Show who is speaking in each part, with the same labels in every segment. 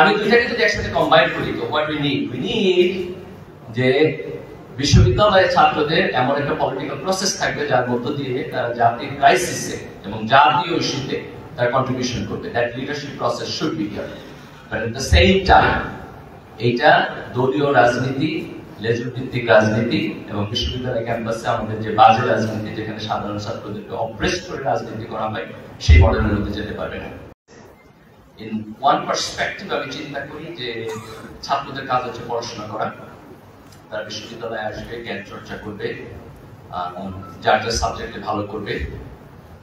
Speaker 1: আমি দুইটাকে যদি একসাথে কম্বাইন করি তো হোয়াট উই নিড যে বিশ্ববিদ্যালয়ের ছাত্রদের এমন একটা পলিটিক্যাল প্রসেস থাকবে যার মধ্য দিয়ে তারা জাতীয় ক্রাইসিসে এবং জাতীয় ইস্যুতে তারা কন্ট্রিবিউশন করবে। That leadership process should be here, but at the same time এইটা দলীয় রাজনীতি, লেজুর ভিত্তিক রাজনীতি এবং বিশ্ববিদ্যালয় ক্যাম্পাসে আমাদের যে বাজে রাজনীতি, যেখানে সাধারণ ছাত্রদেরকে অপ্রেস করে রাজনীতি করা হয়, সেই মডেলের মধ্যে যেতে পারবে না। ইন ওয়ান পার্সপেক্টিভ আমি চিন্তা করি যে ছাত্রদের কাজ হচ্ছে পড়াশোনা করা। তারা বিশ্ববিদ্যালয়ে আসবে, জ্ঞান চর্চা করবে, যার যার সাবজেক্টে ভালো করবে,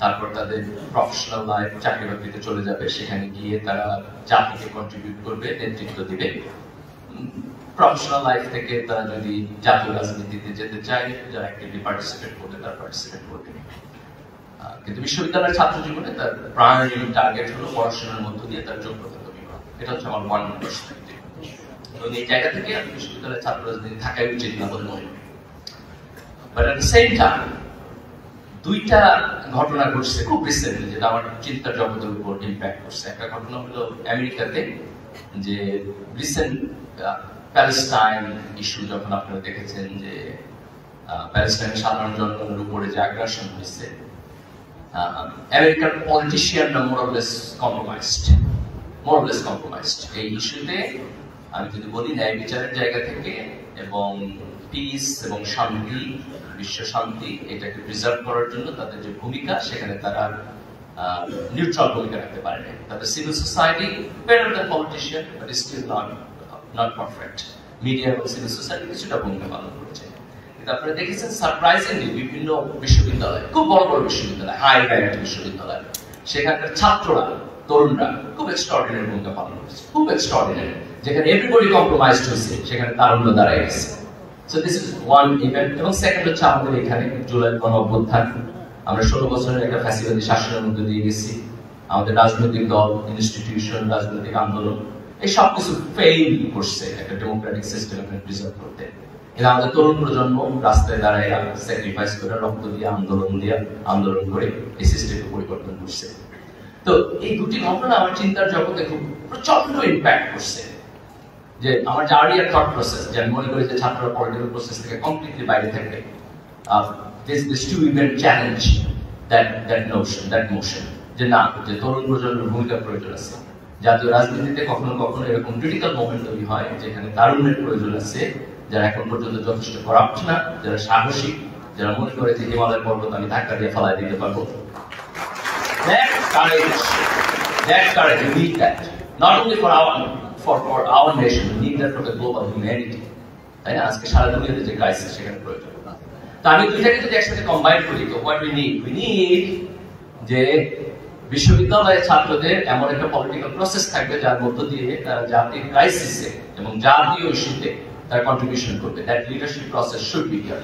Speaker 1: তারপর তাদের প্রফেশনাল লাইফ, চাকরি বাকরিতে চলে যাবে, সেখানে গিয়ে তারা জাতিকে কন্ট্রিবিউট করবে, নেতৃত্ব দিবে। প্রফেশনাল লাইফ থেকে তারা যদি জাতীয় রাজনীতিতে যেতে চায়, যারা অ্যাক্টিভলি পার্টিসিপেট করবে তারা পার্টিসিপেট করবে। কিন্তু বিশ্ববিদ্যালয়ের ছাত্র জীবনে তার প্রাইমারি টার্গেট হলো পড়াশোনার মধ্য দিয়ে তার যোগ্যতা তৈরি করা। এটা হচ্ছে আমার ওয়ান পার্সপেক্টিভ। এবং এই জায়গা থেকে আমি বিশ্ববিদ্যালয়ের ছাত্র রাজনীতি থাকাই উচিত না বলে মনে করি। But at the same time দুইটা ঘটনা ঘটছে খুব রিসেন্টলি, যেটা আমার চিন্তার জগতের উপর ইম্প্যাক্ট করছে। একটা ঘটনা হলো আমেরিকাতে, যে রিসেন্ট প্যালেস্টাইন ইস্যু যখন আপনারা দেখেছেন যে প্যালেস্টাইনের সাধারণ জনগণের উপরে যে আগ্রাসন হয়েছে, আমেরিকার পলিটিশিয়ানরা মোরলেস কম্প্রোমাইজড এই ইস্যুতে। আমি যদি বলি ন্যায় বিচারের জায়গা থেকে এবং পিস এবং শান্তি, বিশ্ব শান্তি, এটাকে প্রিজার্ভ করার জন্য তাদের যে ভূমিকা, সেখানে তারা নিউট্রাল ভূমিকা রাখতে পারে। তাদের civil society better than politician, but still not perfect. Media এবং সিভিল সোসাইটি কিছুটা ভূমিকা পালন করেছে। কিন্তু আপনারা দেখেছেন সারপ্রাইজিংলি বিভিন্ন বিশ্ববিদ্যালয়, খুব বড় বড় বিশ্ববিদ্যালয়, হাই র্যাঙ্কড বিশ্ববিদ্যালয়, সেখানকার ছাত্ররা, তরুণরা খুব এক্সট্রাঅর্ডিনারি ভূমিকা পালন করেছে, খুব এক্সট্রাঅর্ডিনারি। যেখানে এভরিবডি কম্প্রোমাইজড হয়েছে, সেখানে তারুণ্য দাঁড়ায় গেছে। So this is one event. এবং সেকেন্ড হচ্ছে আমাদের এখানে জুলাই গণঅভ্যুত্থান। আমরা 16 বছরের একটা ফ্যাসিবাদী শাসনের মধ্যে দিয়ে গেছি। আমাদের রাজনৈতিক দল, ইনস্টিটিউশন, রাজনৈতিক আন্দোলন, এই সব কিছু ফেইল করছে একটা ডেমোক্রেটিক সিস্টেম প্রিজার্ভ করতে। কিন্তু আমাদের তরুণ প্রজন্ম রাস্তায় দাঁড়ায় স্যাক্রিফাইস করে, রক্ত দিয়ে, আন্দোলন করে এই সিস্টেমকে পরিবর্তন করছে। তো এই দুটি ঘটনা আমার চিন্তার জগতে খুব প্রচন্ড ইম্প্যাক্ট করছে। যে আমার যে আর্লিয়ার থট প্রসেস, যে আমি মনে করি যে ছাত্ররা পলিটিক্যাল প্রসেস থেকে কমপ্লিটলি বাইরে থাকবে, this two event challenge that motion, যে না, যে তরুণ প্রজন্মের ভূমিকা প্রয়োজন আছে। জাতীয় রাজনীতিতে কখনো কখনো এরকম ক্রিটিক্যাল মোমেন্ট তৈরি হয় যেখানে তারুণ্যের প্রয়োজন আছে, যারা এখন পর্যন্ত যথেষ্ট করাপ্ট না, যারা সাহসী, যারা মনে করে যে হিমালয়ের পর্বত আমি ধাক্কা দিয়ে ফেলাই দিতে পারবো। That courage, we need that. Not only for our nation, we need that for the global humanity. তাই না? আজকে সারা দুনিয়াতে যে ক্রাইসিস, সেখানে প্রয়োজন। তো আমি দুইটাকে যদি একসাথে কম্বাইন করি তো হোয়াট উই নিড যে বিশ্ববিদ্যালয়ের ছাত্রদের এমন একটা পলিটিক্যাল প্রসেস থাকবে যার মধ্য দিয়ে তারা জাতীয় ক্রাইসিসে এবং জাতীয় ইস্যুতে তারা কন্ট্রিবিউশন করবে। That leadership process should be here,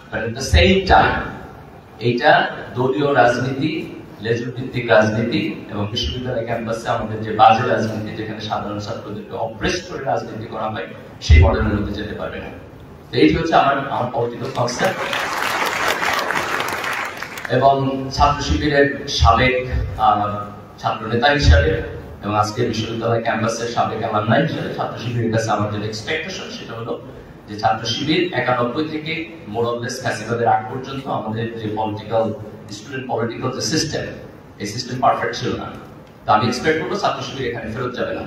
Speaker 1: but at the same time এইটা দলীয় রাজনীতি, লেজুর ভিত্তিক রাজনীতি এবং বিশ্ববিদ্যালয় ক্যাম্পাসে আমাদের যে বাজে রাজনীতি, যেখানে সাধারণ ছাত্রদেরকে অপ্রেস করে রাজনীতি করা হয়, সেই মডেলের মধ্যে যেতে পারবে না। তো এইটি হচ্ছে আমার পলিটিক্যাল কনসেপ্ট। এবং ছাত্র শিবিরের সাবেক ছাত্র নেতা হিসাবে এবং আজকে বিশ্ববিদ্যালয় ক্যাম্পাসের সাবেক অ্যালামনাই হিসাবে ছাত্র শিবিরের কাছে আমার যে এক্সপেকটেশন, সেটা হলো যে ছাত্র শিবির 91 থেকে মোরলেস ফ্যাসিবাদের আগ পর্যন্ত আমাদের যে স্টুডেন্ট পলিটিক্যাল যে সিস্টেম, এই সিস্টেম পারফেক্ট ছিল না। তো আমি এক্সপেক্ট করবো ছাত্র শিবির এখানে ফেরত যাবে না।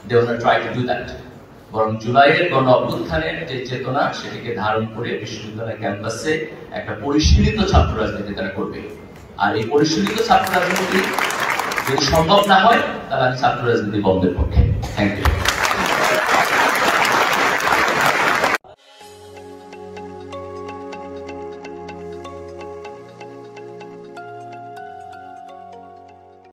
Speaker 1: They will not try to do that. বরং জুলাইয়ের গণ অভ্যুত্থানের যে চেতনা, সেটিকে ধারণ করে বিশ্ববিদ্যালয় ক্যাম্পাসে একটা পরিশীলিত ছাত্র রাজনীতি তারা করবে। আর এই পরিশীলিত ছাত্র রাজনীতি যদি সম্ভব না হয়, তাহলে আমি ছাত্র রাজনীতি বন্ধের পক্ষে। Thank you.